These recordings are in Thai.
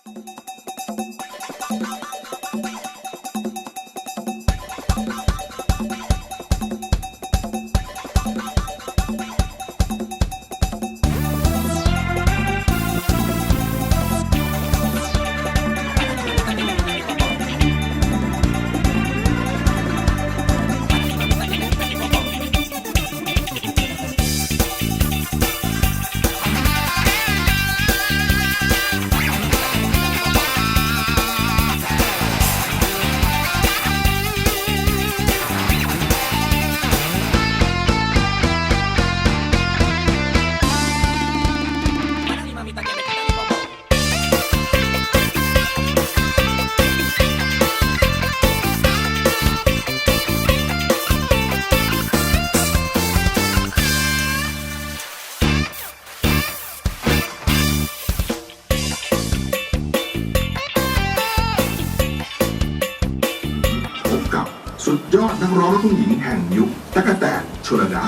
สุดยอดนักร้องลูกทุ่งหญิงแห่งยุคตั๊กแตน ชลดา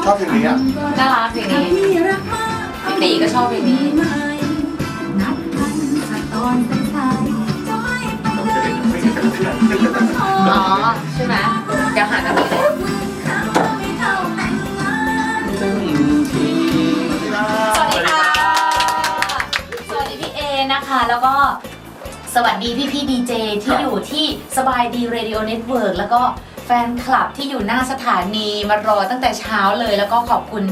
ชอบเพลงนี้อ่ะน่ารักเพลงนี้พี่ตีก็ชอบเพลงนี้อ๋อใช่ไหมเดี๋ยวหากันดีเลยสวัสดีค่ะสวัสดีพี่เอนะคะแล้วก็สวัสดีพี่ดีเจที่อยู่ที่สบายดีเรดิโอเน็ตเวิร์กแล้วก็แฟนคลับที่อยู่หน้าสถานีมารอตั้งแต่เช้าเลยแล้วก็ขอบคุณ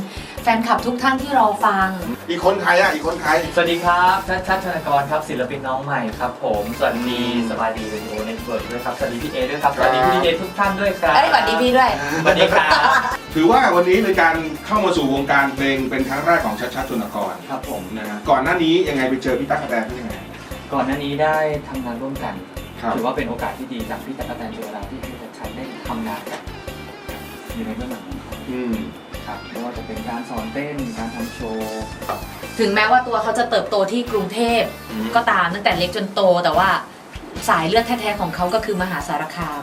แฟนคลับทุกท่านที่รอฟังอีกคนใครอ่ะอีกคนใครสวัสดีครับชัดชนกรครับศิลปินน้องใหม่ครับผมสวัสดีสบายดีเรดิโอเน็ตเวิร์กด้วยครับสวัสดีพี่เอด้วยครับสวัสดีพี่ดีเจทุกท่านด้วยครับสวัสดีพี่ด้วยสวัสดีครับถือว่าวันนี้ในการเข้ามาสู่วงการเพลงเป็นครั้งแรกของชัดชนกรครับผมนะฮะก่อนหน้านี้ยังไงไปเจอพี่ตั๊กแตนที่ยังไงก่อนหน้านี้ได้ทำงานร่วมกันถือว่าเป็นโอกาสที่ดีจากพี่ตั๊กแตนเจอเราที่พี่ชัดได้ทำงานกันอยู่ในเบื้องหลังของเขาครับไม่ว่าจะเป็นการสอนเต้นการทำโชว์ถึงแม้ว่าตัวเขาจะเติบโตที่กรุงเทพก็ตามตั้งแต่เล็กจนโตแต่ว่าสายเลือดแท้ๆของเขาก็คือมหาสารคาม